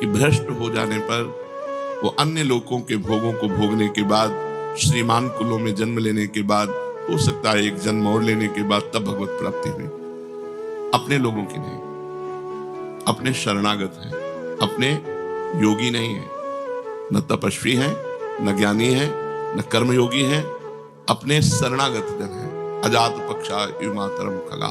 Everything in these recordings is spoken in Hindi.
कि भ्रष्ट हो जाने पर वो अन्य लोगों के भोगों को भोगने के बाद, श्रीमान कुलों में जन्म लेने के बाद, हो सकता है एक जन्म और लेने के बाद तब भगवत प्राप्ति हुई। अपने लोगों की नहीं, अपने शरणागत हैं, अपने योगी नहीं है, न तपस्वी हैं, न ज्ञानी है, न कर्मयोगी हैं, अपने शरणागत जन है। अजात पक्षा युमातरम खगा,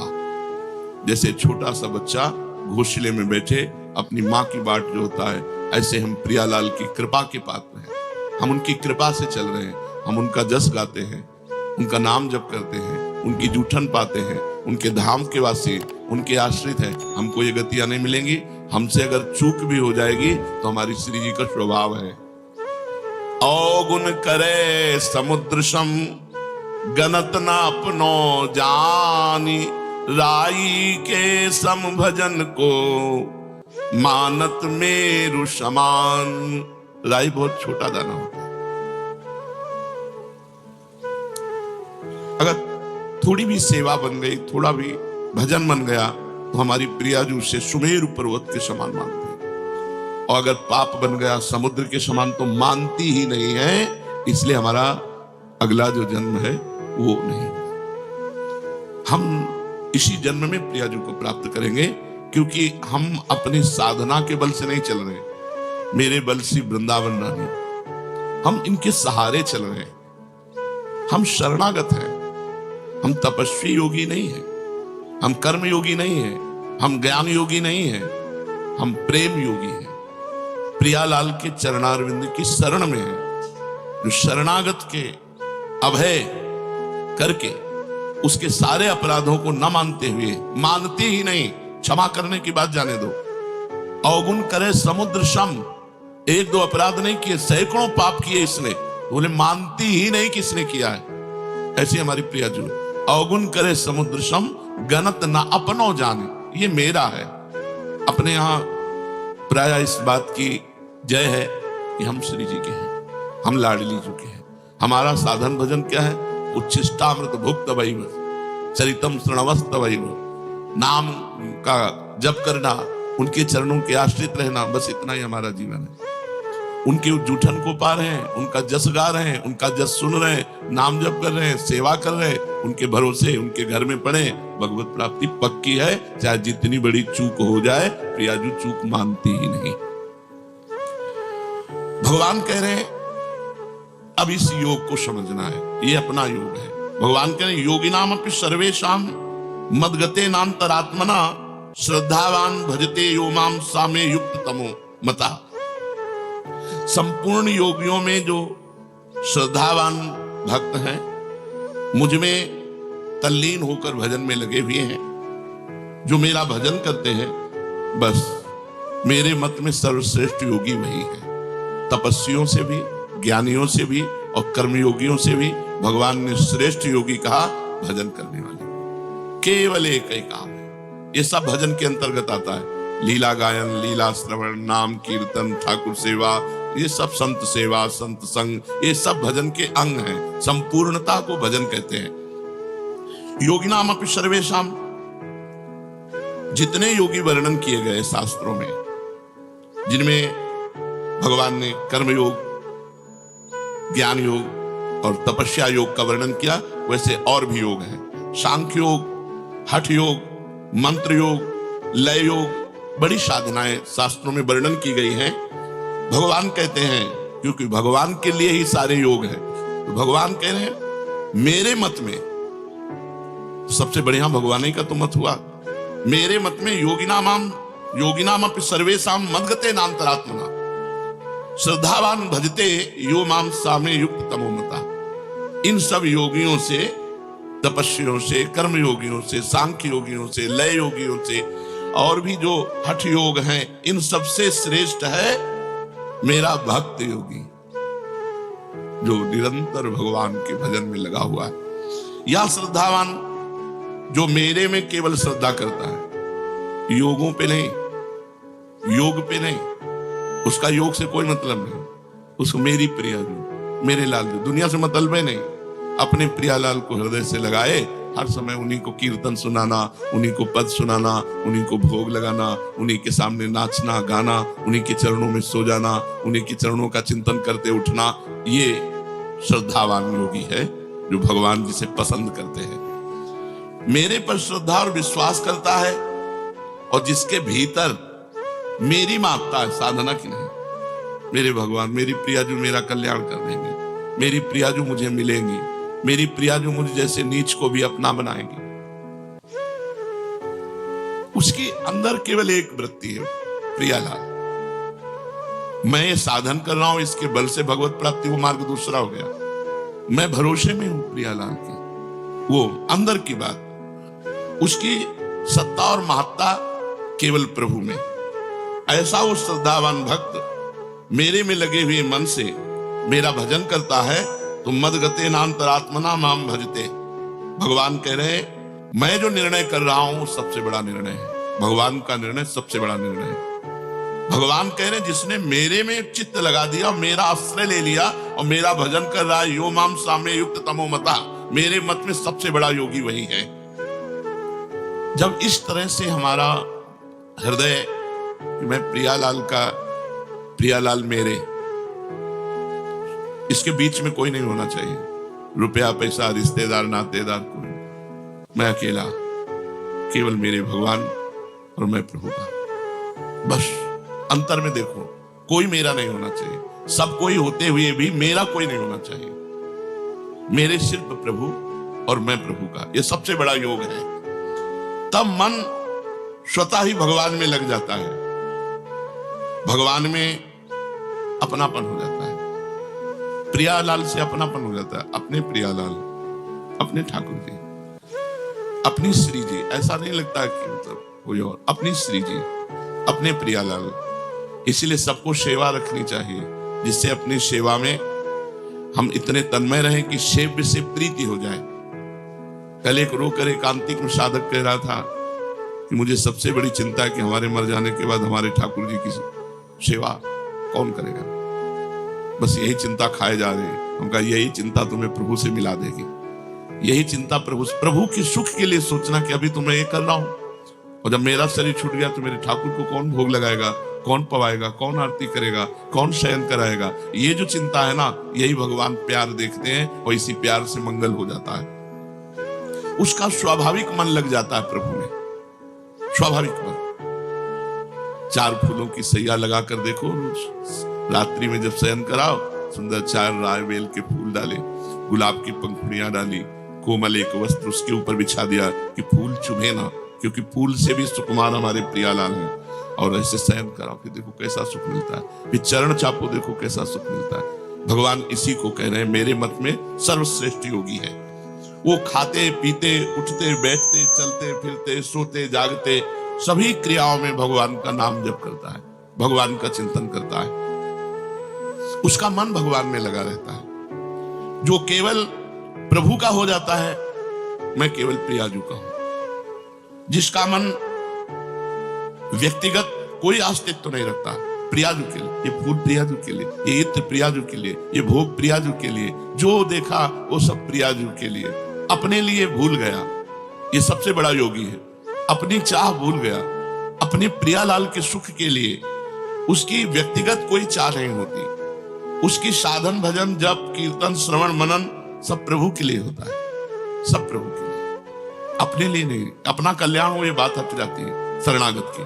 जैसे छोटा सा बच्चा घोंसले में बैठे अपनी माँ की बाट जो होता है, ऐसे हम प्रियालाल की कृपा के पात्र हैं। हम उनकी कृपा से चल रहे हैं, हम उनका जस गाते हैं, उनका नाम जप करते हैं, उनकी जूठन पाते हैं, उनके धाम के वासी, उनके आश्रित है। हमको ये गतियां नहीं मिलेंगी। हमसे अगर चूक भी हो जाएगी तो हमारी श्री जी का स्वभाव है, अवगुण करे समुद्र सम गनत न अपनो जानी, राई के सम भजन को मानत मेरु समान। राई बहुत छोटा दाना होता है, अगर थोड़ी भी सेवा बन गई, थोड़ा भी भजन बन गया तो हमारी प्रियाजू से सुमेरु पर्वत के समान मानती है, और अगर पाप बन गया समुद्र के समान तो मानती ही नहीं है। इसलिए हमारा अगला जो जन्म है वो नहीं। हम इसी जन्म में प्रियाजू को प्राप्त करेंगे, क्योंकि हम अपनी साधना के बल से नहीं चल रहे। मेरे बल से वृंदावन रानी, हम इनके सहारे चल रहे हैं। हम शरणागत हैं, हम तपस्वी योगी नहीं है, हम कर्म योगी नहीं है, हम ज्ञान योगी नहीं है, हम प्रेम योगी हैं। प्रियालाल के चरणारविंद की शरण में है, जो शरणागत के अभय करके उसके सारे अपराधों को न मानते हुए, मानते ही नहीं, क्षमा करने की बात जाने दो, अवगुण करे समुद्र सम, एक दो अपराध नहीं किए, सैकड़ों पाप किए इसने, बोले मानती ही नहीं किसने किया है। ऐसी हमारी प्रियाजू, अवगुण करे समुद्र सम गनत न अपनो जाने, ये मेरा है। अपने यहां प्राय इस बात की जय है कि हम श्री जी के हैं, हम लाडली जी के हैं। हमारा साधन भजन क्या है? उच्छिष्टामृत भुक्त वैव चरितम श्रणवस्त वैव, नाम का जप करना, उनके चरणों के आश्रित रहना, बस इतना ही हमारा जीवन है। उनके जूठन को पा रहे हैं, उनका जस गा रहे हैं, उनका जस सुन रहे हैं, नाम जप कर रहे हैं, सेवा कर रहे हैं, उनके भरोसे उनके घर में पड़े, भगवत प्राप्ति पक्की है। चाहे जितनी बड़ी चूक हो जाए, प्रियाजू चूक मानती ही नहीं। भगवान कह रहे हैं अब इस योग को समझना है, ये अपना योग है। भगवान कह रहे हैं योगिनाम अपि सर्वेषाम मद्गते नान्तरात्मना, श्रद्धावान भजते यो माम सामे युक्त तमो मता। संपूर्ण योगियों में जो श्रद्धावान भक्त हैं, मुझ में तल्लीन होकर भजन में लगे हुए हैं, जो मेरा भजन करते हैं, बस मेरे मत में सर्वश्रेष्ठ योगी वही है। तपस्वियों से भी, ज्ञानियों से भी और कर्मयोगियों से भी भगवान ने श्रेष्ठ योगी कहा भजन करने वाले। केवल एक ही काम है, ये सब भजन के अंतर्गत आता है। लीला गायन, लीला श्रवण, नाम कीर्तन, ठाकुर सेवा, ये सब संत सेवा, संत संग, ये सब भजन के अंग हैं। संपूर्णता को भजन कहते हैं। योगिनाम अपि सर्वेषाम, जितने योगी वर्णन किए गए शास्त्रों में, जिनमें भगवान ने कर्मयोग, ज्ञान योग और तपस्या योग का वर्णन किया, वैसे और भी योग हैं। सांख्य योग, हठ योग, मंत्र योग, लय योग, बड़ी साधनाएं शास्त्रों में वर्णन की गई हैं। भगवान कहते हैं, क्योंकि भगवान के लिए ही सारे योग हैं, तो भगवान कह रहे हैं मेरे मत में, सबसे बढ़िया भगवान ही का तो मत हुआ। मेरे मत में योगिनाम अपि सर्वेषाम मद्गते नान्तरात्मना, श्रद्धावान भजते यो माम सामे युक्त तमो मता। इन सब योगियों से, तपस्वियों से, कर्म योगियों से, सांख्य योगियों से, लय योगियों से, और भी जो हठ योग हैं, इन सबसे श्रेष्ठ है मेरा भक्त योगी, जो निरंतर भगवान के भजन में लगा हुआ है। या श्रद्धावान, जो मेरे में केवल श्रद्धा करता है, योगों पे नहीं, योग पे नहीं, उसका योग से कोई मतलब नहीं, उसको मेरी प्रिया जो, मेरे लाल जो, दुनिया से मतलब है नहीं, अपने प्रियालाल को हृदय से लगाए हर समय उन्हीं को कीर्तन सुनाना, उन्हीं को पद सुनाना, उन्हीं को भोग लगाना, उन्हीं के सामने नाचना गाना, उन्हीं के चरणों में सो जाना, उन्हीं के चरणों का चिंतन करते उठना, ये श्रद्धावान योगी है जो भगवान जिसे पसंद करते हैं। मेरे पर श्रद्धा और विश्वास करता है और जिसके भीतर मेरी मापता है, साधना की नहीं। मेरे भगवान, मेरी प्रिया जो मेरा कल्याण कर देंगे, मेरी प्रिया जो मुझे मिलेंगी, मेरी प्रिया जो मुझे जैसे नीच को भी अपना बनाएंगी। उसके अंदर केवल एक वृत्ति है, प्रियालाल। मैं ये साधन कर रहा हूं, इसके बल से भगवत प्राप्ति, वो मार्ग दूसरा हो गया। मैं भरोसे में हूं प्रियालाल के, वो अंदर की बात। उसकी सत्ता और महत्ता केवल प्रभु में। ऐसा वो श्रद्धावान भक्त मेरे में लगे हुए मन से मेरा भजन करता है तो मदगते नान्तरात्मना माम भजते। भगवान कह रहे मैं जो निर्णय कर रहा हूं सबसे बड़ा निर्णय है। भगवान का निर्णय सबसे बड़ा निर्णय है। भगवान कह रहे जिसने मेरे में चित्त लगा दिया, मेरा आश्रय ले लिया और मेरा भजन कर रहा है, यो माम साम्य युक्त तमो मता, मेरे मत में सबसे बड़ा योगी वही है। जब इस तरह से हमारा हृदय कि मैं प्रियालाल का, प्रियालाल मेरे, इसके बीच में कोई नहीं होना चाहिए। रुपया पैसा रिश्तेदार नातेदार कोई, मैं अकेला, केवल मेरे भगवान और मैं प्रभु का। बस अंतर में देखो, कोई मेरा नहीं होना चाहिए। सब कोई होते हुए भी मेरा कोई नहीं होना चाहिए। मेरे सिर्फ प्रभु और मैं प्रभु का, यह सबसे बड़ा योग है। तब मन स्वतः ही भगवान में लग जाता है, भगवान में अपनापन हो जाता है। प्रियालाल से अपनापन हो जाता है। अपने प्रियालाल, अपने ठाकुर जी, अपनी श्री जी, ऐसा नहीं लगता कि मतलब कोई और, अपनी श्री जी, अपने प्रियालाल। इसीलिए सबको सेवा रखनी चाहिए, जिससे अपनी सेवा में हम इतने तन्मय रहें कि सेव्य से प्रीति हो जाए। कल एक रोकर एकांतिक में साधक कह रहा था कि मुझे सबसे बड़ी चिंता है कि हमारे मर जाने के बाद हमारे ठाकुर जी की सेवा कौन करेगा। बस यही चिंता खाए जा रहे हैं। उनका यही चिंता तुम्हें प्रभु से मिला देगी। यही चिंता प्रभु के सुख के लिए सोचना कि अभी तो मैं ये कर रहा हूं, और जब मेरा शरीर छूट गया तो मेरे ठाकुर को कौन भोग लगाएगा, कौन पवाएगा, कौन आरती करेगा, कौन शयन कराएगा। ये जो चिंता है ना, यही भगवान प्यार देखते हैं और इसी प्यार से मंगल हो जाता है। उसका स्वाभाविक मन लग जाता है प्रभु में, स्वाभाविक मन। 4 फूलों की सैया लगाकर देखो, रात्रि में जब शयन कराओ, सुंदर 4 राय बेल के फूल डाले, गुलाब की पंखुड़ियां डाली, कोमल एक वस्त्र उसके ऊपर बिछा दिया कि फूल चुभे ना, क्योंकि फूल से भी सुकुमार हमारे प्रियालाल हैं। और ऐसे शयन कराओ कि देखो कैसा सुख मिलता है। फिर चरण चापो, देखो कैसा सुख मिलता है। भगवान इसी को कह रहे हैं, मेरे मत में सर्वश्रेष्ठ योगी है। वो खाते पीते उठते बैठते चलते फिरते सोते जागते सभी क्रियाओं में भगवान का नाम जप करता है, भगवान का चिंतन करता है। उसका मन भगवान में लगा रहता है। जो केवल प्रभु का हो जाता है, मैं केवल प्रियाजू का हूं। जिसका मन व्यक्तिगत कोई अस्तित्व नहीं रखता, प्रियाजू के लिए, ये फूल प्रियाजू के लिए, ये इत्र प्रियाजू के लिए, ये भोग प्रियाजू के लिए, जो देखा वो सब प्रियाजू के लिए, अपने लिए भूल गया। ये सबसे बड़ा योगी है। अपनी चाह भूल गया, अपने प्रियालाल के सुख के लिए। उसकी व्यक्तिगत कोई चाह नहीं होती। उसकी साधन भजन जप कीर्तन श्रवण मनन सब प्रभु के लिए होता है, सब प्रभु के लिए, अपने लिए नहीं। अपना कल्याण हो, ये बात हट जाती है शरणागत की,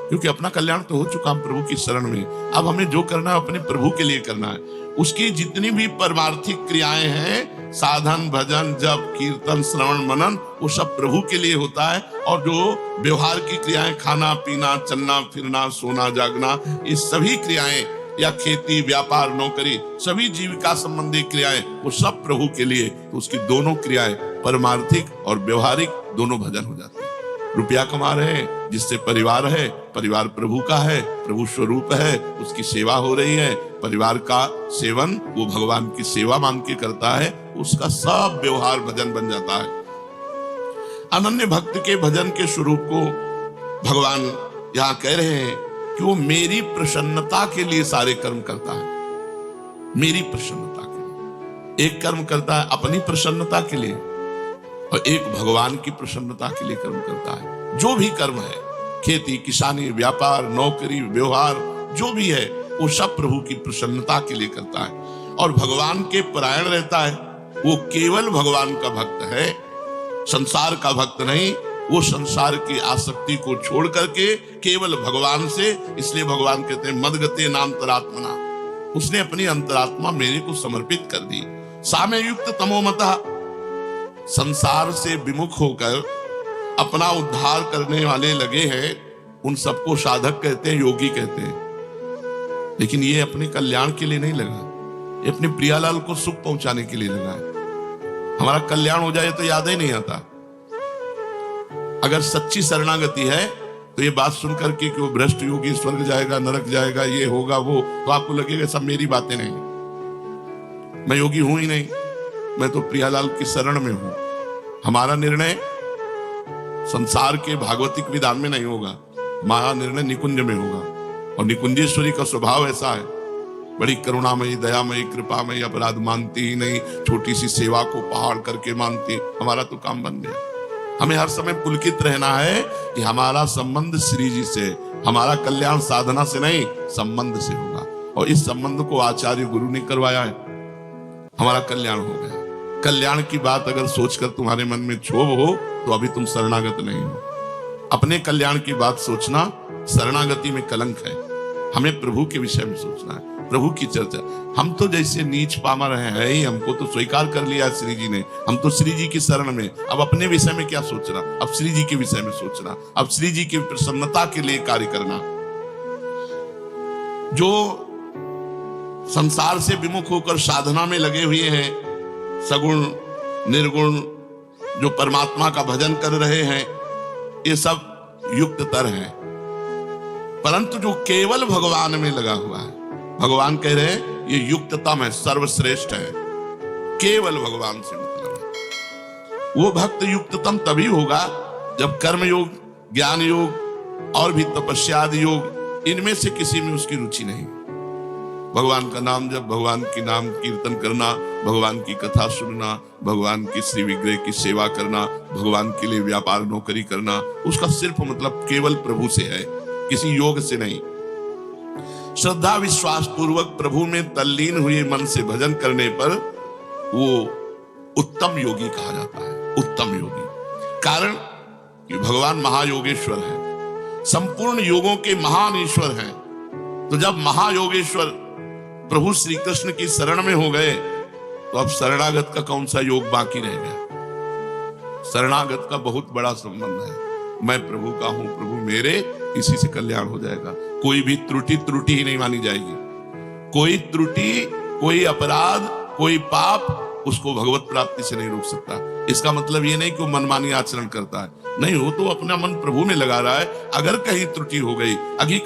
क्योंकि अपना कल्याण तो हो चुका हम प्रभु की शरण में। अब हमें जो करना है अपने प्रभु के लिए करना है। उसकी जितनी भी परमार्थिक क्रियाएं हैं, साधन भजन जप कीर्तन श्रवण मनन, वो सब प्रभु के लिए होता है। और जो व्यवहार की क्रियाएं, खाना पीना चलना फिरना सोना जागना, ये सभी क्रियाएं, या खेती व्यापार नौकरी, सभी जीविका संबंधी क्रियाएं, वो सब प्रभु के लिए। तो उसकी दोनों क्रियाएं परमार्थिक और व्यवहारिक दोनों भजन हो जाते हैं। रुपया कमा रहे हैं, जिससे परिवार है, परिवार प्रभु का है, प्रभु स्वरूप है, उसकी सेवा हो रही है। परिवार का सेवन वो भगवान की सेवा मान के करता है, उसका सब व्यवहार भजन बन जाता है। अनन्य भक्त के भजन के स्वरूप को भगवान यहां कह रहे हैं कि वो मेरी प्रसन्नता के लिए सारे कर्म करता है। मेरी प्रसन्नता के लिए एक कर्म करता है, अपनी प्रसन्नता के लिए, और एक भगवान की प्रसन्नता के लिए कर्म करता है। जो भी कर्म है, खेती, किसानी, व्यापार, नौकरी, व्यवहार, जो भी है वो सब प्रभु की प्रसन्नता के लिए करता है और भगवान के परायण रहता है। वो केवल भगवान का भक्त है, संसार का भक्त नहीं। वो संसार की आसक्ति को छोड़ करके केवल भगवान से, इसलिए भगवान कहते हैं मदगते नान्तरात्मना, उसने अपनी अंतरात्मा मेरे को समर्पित कर दी। साम्य युक्त तमोमता, संसार से विमुख होकर अपना उद्धार करने वाले लगे हैं, उन सबको साधक कहते हैं, योगी कहते हैं। लेकिन ये अपने कल्याण के लिए नहीं लगा, ये अपने प्रियालाल को सुख पहुंचाने के लिए लगा है। हमारा कल्याण हो जाए तो याद ही नहीं आता। अगर सच्ची शरणागति है तो ये बात सुनकर के कि वो भ्रष्ट योगी स्वर्ग जाएगा, नरक जाएगा, ये होगा वो, तो आपको लगेगा सब मेरी बातें नहीं, मैं योगी हूं ही नहीं, मैं तो प्रियालाल की शरण में हूं। हमारा निर्णय संसार के भागवतिक विधान में नहीं होगा, हमारा निर्णय निकुंज में होगा। और निकुंजेश्वरी का स्वभाव ऐसा है, बड़ी करुणामयी, दयामयी, कृपामयी, अपराध मानती ही नहीं, छोटी सी सेवा को पहाड़ करके मानती। हमारा तो काम बन गया। हमें हर समय पुलकित रहना है कि हमारा संबंध श्री जी से, हमारा कल्याण साधना से नहीं संबंध से होगा। और इस संबंध को आचार्य गुरु ने करवाया है, हमारा कल्याण हो गया। कल्याण की बात अगर सोचकर तुम्हारे मन में क्षोभ हो तो अभी तुम शरणागत नहीं हो। अपने कल्याण की बात सोचना शरणागति में कलंक है। हमें प्रभु के विषय में सोचना है, प्रभु की चर्चा। हम तो जैसे नीच पामर हैं ही, हमको तो स्वीकार कर लिया श्री जी ने, हम तो श्री जी की शरण में। अब अपने विषय में क्या सोचना, अब श्री जी के विषय में सोचना, अब श्री जी की प्रसन्नता के लिए कार्य करना। जो संसार से विमुख होकर साधना में लगे हुए हैं, सगुण निर्गुण जो परमात्मा का भजन कर रहे हैं, ये सब युक्ततर हैं। परंतु जो केवल भगवान में लगा हुआ है, भगवान कह रहे हैं ये युक्ततम है, सर्वश्रेष्ठ है, केवल भगवान से मतलब है। वो भक्त युक्ततम तभी होगा जब कर्म योग, ज्ञान योग और भी तपस्या आदि योग, इनमें से किसी में उसकी रुचि नहीं। भगवान का नाम जब, भगवान की नाम कीर्तन करना, भगवान की कथा सुनना, भगवान की श्री विग्रह की सेवा करना, भगवान के लिए व्यापार नौकरी करना, उसका सिर्फ मतलब केवल प्रभु से है, किसी योग से नहीं। श्रद्धा विश्वास पूर्वक प्रभु में तल्लीन हुए मन से भजन करने पर वो उत्तम योगी कहा जाता है। उत्तम योगी कारण कि भगवान महायोगेश्वर है, संपूर्ण योगों के महान ईश्वर हैं। तो जब महायोगेश्वर प्रभु श्री कृष्ण की शरण में हो गए तो अब शरणागत का कौन सा योग बाकी रह गया। शरणागत का बहुत बड़ा संबंध है, मैं प्रभु का हूं, प्रभु मेरे, इसी से कल्याण हो जाएगा। कोई भी त्रुटि ही नहीं मानी जाएगी। कोई त्रुटि, कोई अपराध, कोई पाप उसको भगवत प्राप्ति से नहीं रोक सकता। इसका मतलब ये नहीं कि वो मनमानी आचरण करता है, नहीं, वो तो अपना मन प्रभु में लगा रहा है। अगर कहीं त्रुटि हो गई,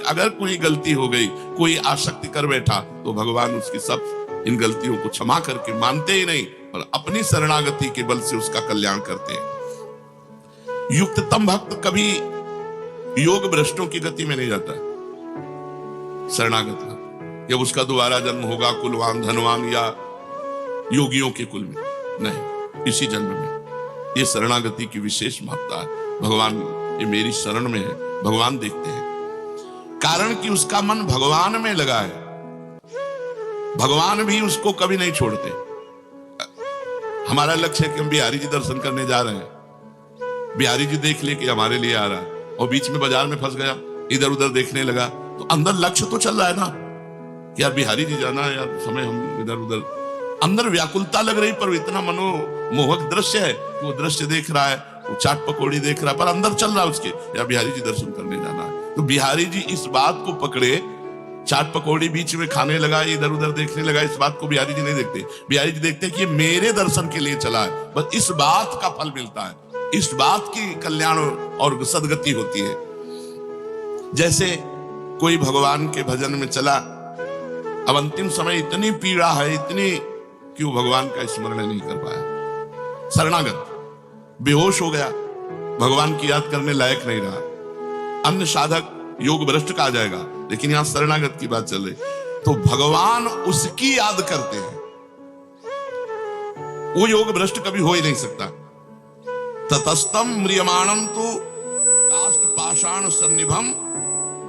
अगर कोई गलती हो गई, कोई आसक्ति कर बैठा, तो भगवान उसकी सब इन गलतियों को क्षमा करके मानते ही नहीं और अपनी शरणागति के बल से उसका कल्याण करते हैं। युक्ततम भक्त कभी योग भ्रष्टों की गति में नहीं जाता। शरणागत भक्त जब उसका दोबारा जन्म होगा कुलवान धनवान या योगियों के कुल में, नहीं, इसी जन्म में। ये शरणागति की विशेष महत्ता है। भगवान ये मेरी शरण में है, भगवान देखते हैं, कारण कि उसका मन भगवान में लगा है। भगवान भी उसको कभी नहीं छोड़ते। हमारा लक्ष्य है कि हम बिहारी जी दर्शन करने जा रहे हैं, बिहारी जी देख ले कि हमारे लिए आ रहा है, और बीच में बाजार में फंस गया, इधर उधर देखने लगा, तो अंदर लक्ष्य तो चल रहा है ना कि यार बिहारी जी जाना है, यार समय हम इधर उधर, अंदर व्याकुलता लग रही, पर इतना मनोमोहक दृश्य है, वो दृश्य देख रहा है, वो चाट पकौड़ी देख रहा है, पर अंदर चल रहा है उसके, यार बिहारी जी दर्शन करने जाना है। तो बिहारी जी इस बात को पकड़े, चाट पकौड़ी बीच में खाने लगा, इधर उधर देखने लगा, इस बात को बिहारी जी नहीं देखते। बिहारी जी देखते हैं कि मेरे दर्शन के लिए चला है, बस इस बात का फल मिलता है, इस बात की कल्याण और सदगति होती है। जैसे कोई भगवान के भजन में चला, अब अंतिम समय इतनी पीड़ा है, इतनी कि वो भगवान का स्मरण नहीं कर पाया। शरणागत बेहोश हो गया, भगवान की याद करने लायक नहीं रहा। अन्य साधक योग भ्रष्ट कहा जाएगा, लेकिन यहां शरणागत की बात चल रही, तो भगवान उसकी याद करते हैं। वो योग भ्रष्ट कभी हो ही नहीं सकता। ततस्तम म्रियमाणम तु काष्ठ पाषाण सन्निभम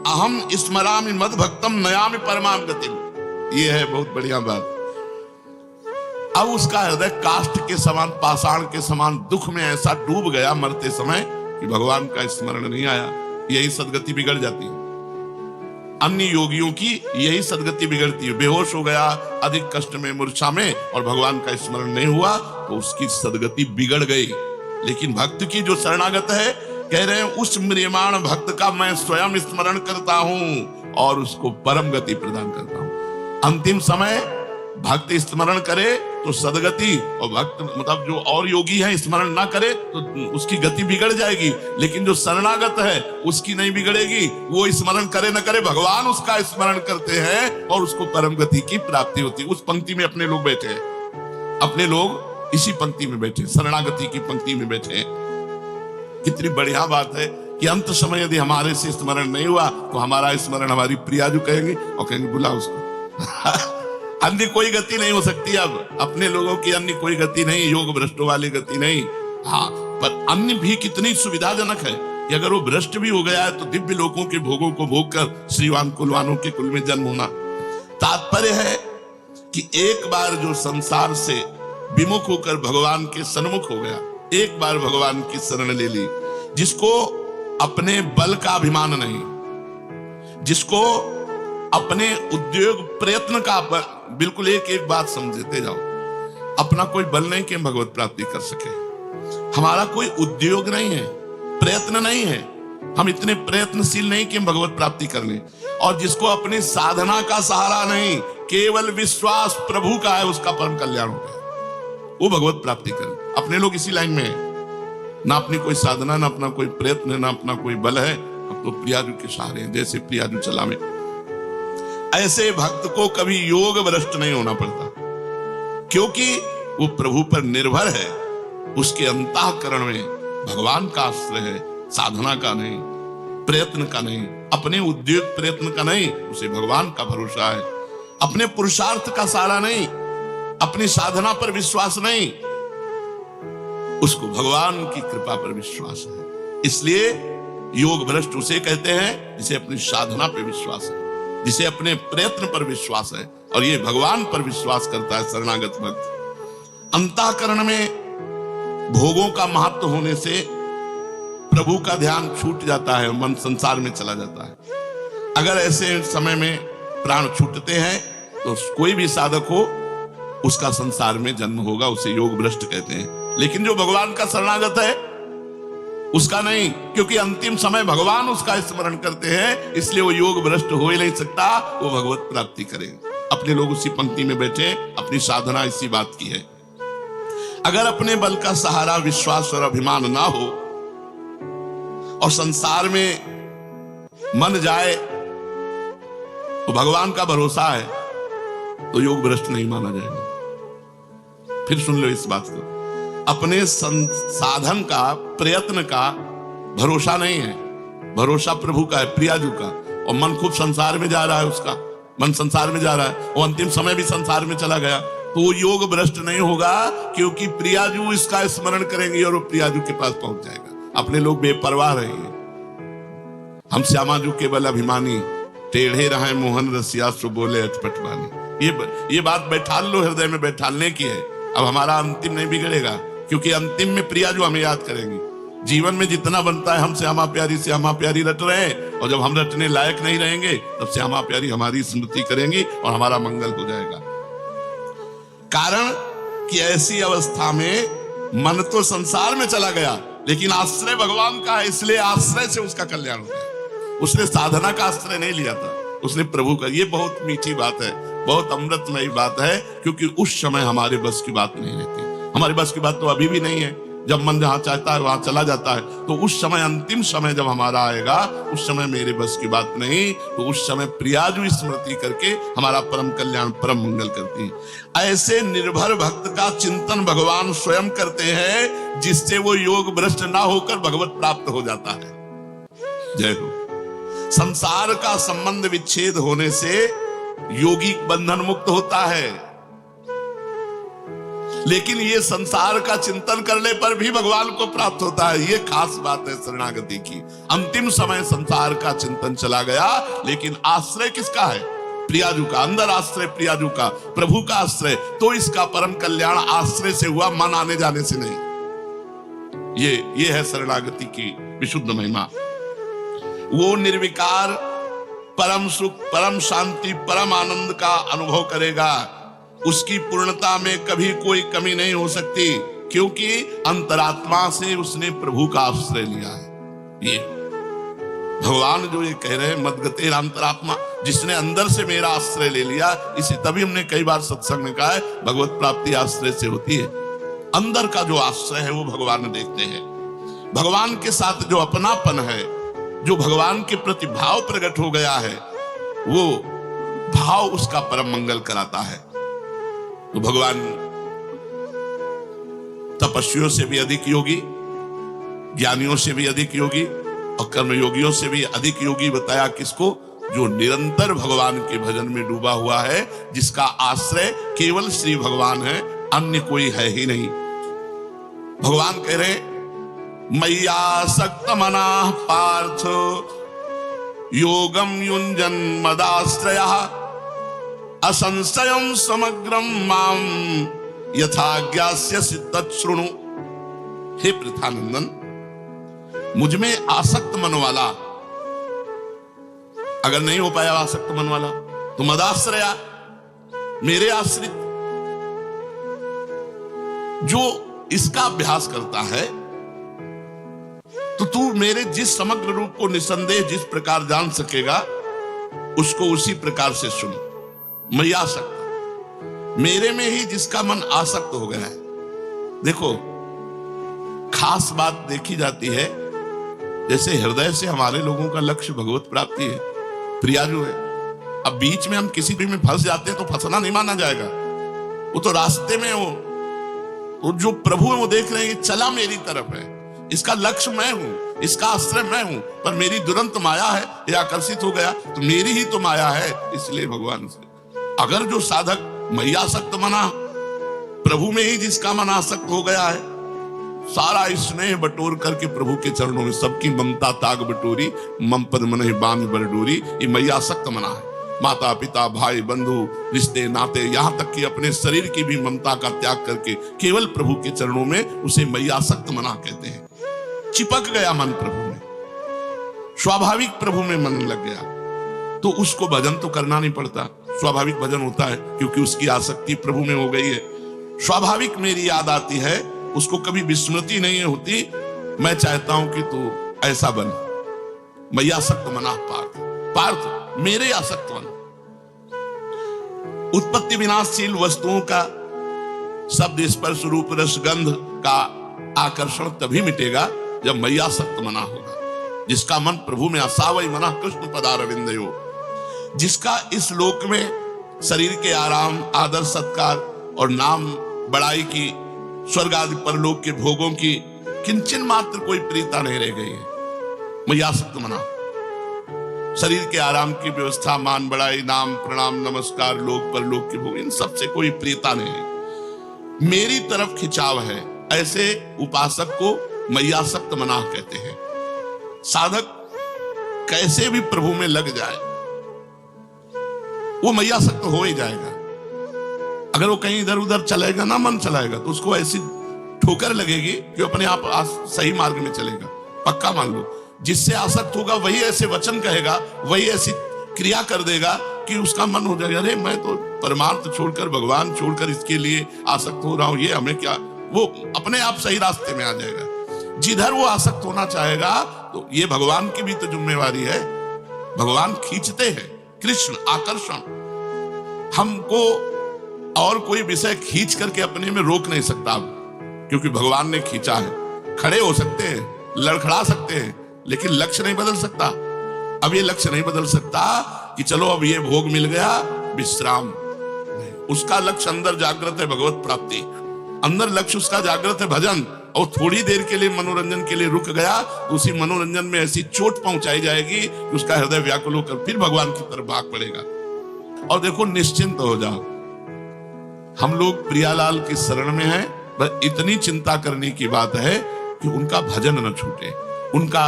अहम स्मरामि मद भक्तम नयामि परमाम गतिम। ये है बहुत बढ़िया बात। अब उसका हृदय काष्ठ के समान, पाषाण के समान दुख में ऐसा डूब गया मरते समय कि भगवान का स्मरण नहीं आया। यही सदगति बिगड़ जाती है। अन्य योगियों की यही सदगति बिगड़ती है। बेहोश हो गया, अधिक कष्ट में, मूर्छा में, और भगवान का स्मरण नहीं हुआ तो उसकी सदगति बिगड़ गई। लेकिन भक्त की जो शरणागत है, कह रहे हैं उस म्रियमाण भक्त का मैं स्वयं स्मरण करता हूं और उसको परम गति प्रदान करता हूं। अंतिम समय भक्त स्मरण करे तो सदगति, और भक्त मतलब जो और योगी है स्मरण ना करे तो उसकी गति बिगड़ जाएगी। लेकिन जो शरणागत है उसकी नहीं बिगड़ेगी। वो स्मरण करे न करे, भगवान उसका स्मरण करते हैं और उसको परम गति की प्राप्ति होती है। उस पंक्ति में अपने लोग बैठे हैं, अपने लोग इसी पंक्ति में बैठे, शरणागति की पंक्ति में बैठे हैं। कितनी बढ़िया बात है कि अंत समय यदि हमारे से स्मरण नहीं हुआ तो हमारा स्मरण हमारी प्रियाजू कहेंगे और कहेंगे बुला उसको। अन्य कोई गति नहीं हो सकती। अब अपने लोगों की अन्य कोई गति नहीं, योग भ्रष्टों वाली गति नहीं। हाँ, पर अन्य भी कितनी सुविधाजनक है कि अगर वो भ्रष्ट भी हो गया है तो दिव्य लोकों के भोगों को भोग कर श्रीवान कुलवानों के कुल में जन्म होना। तात्पर्य है कि एक बार जो संसार से विमुख होकर भगवान के सन्मुख हो गया, एक बार भगवान की शरण ले ली, जिसको अपने बल का अभिमान नहीं, जिसको अपने उद्योग प्रयत्न का, बिल्कुल एक एक बात समझते जाओ, अपना कोई बल नहीं कि हम भगवत प्राप्ति कर सके, हमारा कोई उद्योग नहीं है, प्रयत्न नहीं है, हम इतने प्रयत्नशील नहीं कि हम भगवत प्राप्ति कर लें, और जिसको अपनी साधना का सहारा नहीं, केवल विश्वास प्रभु का है, उसका परम कल्याण हो गया, वो भगवत प्राप्ति करे। अपने लोग इसी लाइन में है, ना अपनी कोई साधना, ना अपना कोई प्रयत्न, ना अपना कोई बल है, अब तो प्रियाजू के सहारे हैं, जैसे प्रियाजू चला में। ऐसे भक्त को कभी योग भ्रष्ट नहीं होना पड़ता, क्योंकि वो प्रभु पर निर्भर है, उसके अंतःकरण में भगवान का आश्रय है, साधना का नहीं, प्रयत्न का नहीं, अपने उद्योग प्रयत्न का नहीं, उसे भगवान का भरोसा है, अपने पुरुषार्थ का सहारा नहीं, अपनी साधना पर विश्वास नहीं, उसको भगवान की कृपा पर विश्वास है। इसलिए योग भ्रष्ट उसे कहते हैं जिसे अपनी साधना पर विश्वास है, जिसे अपने प्रयत्न पर विश्वास है, और ये भगवान पर विश्वास करता है शरणागत भक्त। अंतःकरण में भोगों का महत्व होने से प्रभु का ध्यान छूट जाता है, मन संसार में चला जाता है। अगर ऐसे समय में प्राण छूटते हैं तो कोई भी साधक हो उसका संसार में जन्म होगा, उसे योग भ्रष्ट कहते हैं। लेकिन जो भगवान का शरणागत है उसका नहीं, क्योंकि अंतिम समय भगवान उसका स्मरण करते हैं, इसलिए वो योग भ्रष्ट हो ही नहीं सकता, वो भगवत प्राप्ति करे। अपने लोग उसी पंक्ति में बैठे, अपनी साधना इसी बात की है। अगर अपने बल का सहारा विश्वास और अभिमान ना हो और संसार में मन जाए तो भगवान का भरोसा है, तो योग भ्रष्ट नहीं माना जाएगा। फिर सुन लो इस बात को, अपने साधन का, प्रयत्न का भरोसा नहीं है, भरोसा प्रभु का है, प्रियाजू का, और मन खूब संसार में जा रहा है, उसका मन संसार में जा रहा है, वो अंतिम समय भी संसार में चला गया, तो वो योग भ्रष्ट नहीं होगा, क्योंकि प्रियाजू इसका स्मरण करेंगे और वो प्रियाजू के पास पहुंच जाएगा। अपने लोग बेपरवाह रहेंगे। हम श्यामाजू केवल अभिमानी, टेढ़े रहे मोहन रसिया सो बोले अटपटवानी। ये बात बैठाल लो, हृदय में बैठालने की है। अब हमारा अंतिम नहीं बिगड़ेगा, क्योंकि अंतिम में प्रियाजू हमें याद करेंगी। जीवन में जितना बनता है हम श्यामा प्यारी रट रहे हैं, और जब हम रटने लायक नहीं रहेंगे तब श्यामा प्यारी हमारी स्मृति करेंगी और हमारा मंगल हो जाएगा। कारण कि ऐसी अवस्था में मन तो संसार में चला गया, लेकिन आश्रय भगवान का है, इसलिए आश्रय से उसका कल्याण हो गया। उसने साधना का आश्रय नहीं लिया था, उसने प्रभु का। ये बहुत मीठी बात है, बहुत अमृतमयी बात है, क्योंकि उस समय हमारे बस की बात नहीं रहती। हमारे बस की बात तो अभी भी नहीं है। जब मन जहां चाहता है वहां चला जाता है, तो उस समय, अंतिम समय जब हमारा आएगा, उस समय मेरे बस की बात नहीं, तो उस समय प्रियाजू स्मृति करके हमारा परम कल्याण, परम मंगल करती है। ऐसे निर्भर भक्त का चिंतन भगवान स्वयं करते हैं, जिससे वो योग भ्रष्ट ना होकर भगवत प्राप्त हो जाता है। जय हो। संसार का संबंध विच्छेद होने से योगी बंधन मुक्त होता है, लेकिन ये संसार का चिंतन करने पर भी भगवान को प्राप्त होता है। ये खास बात है शरणागति की। अंतिम समय संसार का चिंतन चला गया, लेकिन आश्रय किसका है? प्रियाजू का। अंदर आश्रय प्रियाजू का, प्रभु का आश्रय। तो इसका परम कल्याण आश्रय से हुआ, मन आने जाने से नहीं। ये है शरणागति की विशुद्ध महिमा। वो निर्विकार परम सुख, परम शांति, परम आनंद का अनुभव करेगा। उसकी पूर्णता में कभी कोई कमी नहीं हो सकती, क्योंकि अंतरात्मा से उसने प्रभु का आश्रय लिया है। ये भगवान जो ये कह रहे हैं, मदगते अंतरात्मा, जिसने अंदर से मेरा आश्रय ले लिया। इसी तभी हमने कई बार सत्संग में कहा है, भगवत प्राप्ति आश्रय से होती है। अंदर का जो आश्रय है वो भगवान देखते हैं। भगवान के साथ जो अपनापन है, जो भगवान के प्रति भाव प्रकट हो गया है, वो भाव उसका परम मंगल कराता है। तो भगवान तपस्वियों से भी अधिक योगी, ज्ञानियों से भी अधिक योगी और कर्मयोगियों से भी अधिक योगी बताया किसको? जो निरंतर भगवान के भजन में डूबा हुआ है, जिसका आश्रय केवल श्री भगवान है, अन्य कोई है ही नहीं। भगवान कह रहे, मय्यासक्त मनाः पार्थ योगम युञ्जन मदाश्रयः असंशयं समग्रम माम यथा ज्ञास्यसि तच्छृणु। हे पृथानंदन, मुझ में आसक्त मन वाला, अगर नहीं हो पाया आसक्त मन वाला, तो मदाश्रया, मेरे आश्रित, जो इसका अभ्यास करता है, तो तू मेरे जिस समग्र रूप को निसंदेह जिस प्रकार जान सकेगा, उसको उसी प्रकार से सुन। मैं आसक्त, मेरे में ही जिसका मन आसक्त हो गया है। देखो, खास बात देखी जाती है, जैसे हृदय से हमारे लोगों का लक्ष्य भगवत प्राप्ति है, प्रियाजू है। अब बीच में हम किसी भी में फंस जाते हैं तो फंसना नहीं माना जाएगा। वो तो रास्ते में वो जो प्रभु है वो देख रहे हैं कि चला मेरी तरफ है, इसका लक्ष्य मैं हूं, इसका आश्रय मैं हूं, पर मेरी दुरंत माया है, ये आकर्षित हो गया, तो मेरी ही तो माया है। इसलिए भगवान से अगर जो साधक मय्यासक्त मना, प्रभु में ही जिसका मन आसक्त हो गया है, सारा स्नेह बटोर करके प्रभु के चरणों में सबकी ममता ताग बटोरी, मम पद मन बांध बरडोरी, ये मय्यासक्त मना है। माता पिता भाई बंधु रिश्ते नाते, यहां तक कि अपने शरीर की भी ममता का त्याग करके केवल प्रभु के चरणों में, उसे मय्यासक्त मना कहते हैं। चिपक गया मन प्रभु में, स्वाभाविक प्रभु में मन लग गया, तो उसको भजन तो करना नहीं पड़ता। स्वाभाविक भजन होता है क्योंकि उसकी आसक्ति प्रभु में हो गई है। स्वाभाविक मेरी याद आती है, उसको कभी विस्मृति नहीं होती। मैं चाहता हूं कि तू ऐसा बन, मय्यासक्त मनाः पार्थ, पार्थ मेरे आसक्त बन। उत्पत्ति विनाशशील वस्तुओं का शब्द स्पर्श रूप रस गंध का आकर्षण तभी मिटेगा जब मय्यासक्त मना होगा। जिसका मन प्रभु में असावई मना कृष्ण पदारविंदयो, जिसका इस लोक में शरीर के आराम, आदर सत्कार और नाम बड़ाई की, स्वर्ग आदि परलोक के भोगों की किंचन मात्र कोई प्रीता नहीं रह गई है। मय्यासक्त मना, शरीर के आराम की व्यवस्था, मान बड़ाई, नाम प्रणाम नमस्कार, लोक परलोक के भोग, इन सबसे कोई प्रीता नहीं है, मेरी तरफ खिंचाव है। ऐसे उपासक को मय्यासक्त मना कहते हैं। साधक कैसे भी प्रभु में लग जाए, वो मय्यासक्त हो ही जाएगा। अगर वो कहीं इधर उधर चलेगा ना, मन चलाएगा, तो उसको ऐसी ठोकर लगेगी कि अपने आप सही मार्ग में चलेगा, पक्का मान लो। जिससे आसक्त होगा वही ऐसे वचन कहेगा, वही ऐसी क्रिया कर देगा कि उसका मन हो जाएगा, अरे मैं तो परमार्थ छोड़कर, भगवान छोड़कर इसके लिए आसक्त हो रहा हूं, ये हमें क्या, वो अपने आप सही रास्ते में आ जाएगा। जिधर वो आसक्त होना चाहेगा, तो ये भगवान की भी तो जिम्मेवारी है। भगवान खींचते हैं, कृष्ण आकर्षण। हमको और कोई विषय खींच करके अपने में रोक नहीं सकता, क्योंकि भगवान ने खींचा है। खड़े हो सकते हैं, लड़खड़ा सकते हैं, लेकिन लक्ष्य नहीं बदल सकता। अब ये लक्ष्य नहीं बदल सकता कि चलो अब ये भोग मिल गया, विश्राम नहीं। उसका लक्ष्य अंदर जागृत है भगवत प्राप्ति, अंदर लक्ष्य उसका जागृत है भजन। और थोड़ी देर के लिए मनोरंजन के लिए रुक गया, तो उसी मनोरंजन में ऐसी चोट पहुंचाई जाएगी कि उसका हृदय व्याकुल होकर फिर भगवान की तरफ भाग पड़ेगा। और देखो, निश्चिंत हो जाओ, हम लोग प्रियालाल की शरण में हैं, बस इतनी चिंता करने की बात है कि उनका भजन न छूटे, उनका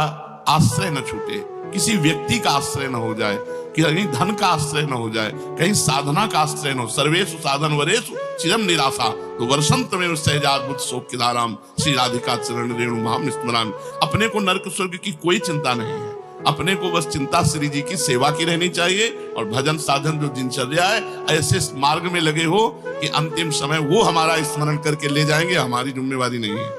आश्रय न छूटे, किसी व्यक्ति का आश्रय न हो जाए, कहीं धन का आश्रय न हो जाए, कहीं साधना का आश्रय न हो। सर्वेषु साधन वरेषु चिरम निराशा तो वर्षंत में सहजाद्भुत शोक किदाराम श्री राधिका चरण रेणु महाम स्मराम। अपने को नरक स्वर्ग की कोई चिंता नहीं है, अपने को बस चिंता श्री जी की सेवा की रहनी चाहिए और भजन साधन जो दिनचर्या है ऐसे मार्ग में लगे हो कि अंतिम समय वो हमारा स्मरण करके ले जाएंगे। हमारी जिम्मेवारी नहीं है,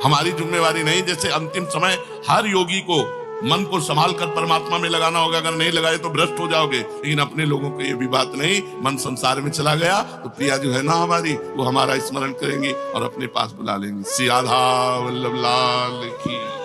हमारी जिम्मेवारी नहीं। जैसे अंतिम समय हर योगी को मन को संभाल कर परमात्मा में लगाना होगा, अगर नहीं लगाए तो भ्रष्ट हो जाओगे। लेकिन अपने लोगों को ये भी बात नहीं, मन संसार में चला गया तो प्रिया जो है ना हमारी, वो हमारा स्मरण करेंगी और अपने पास बुला लेंगी। श्री राधा वल्लभ लाल की।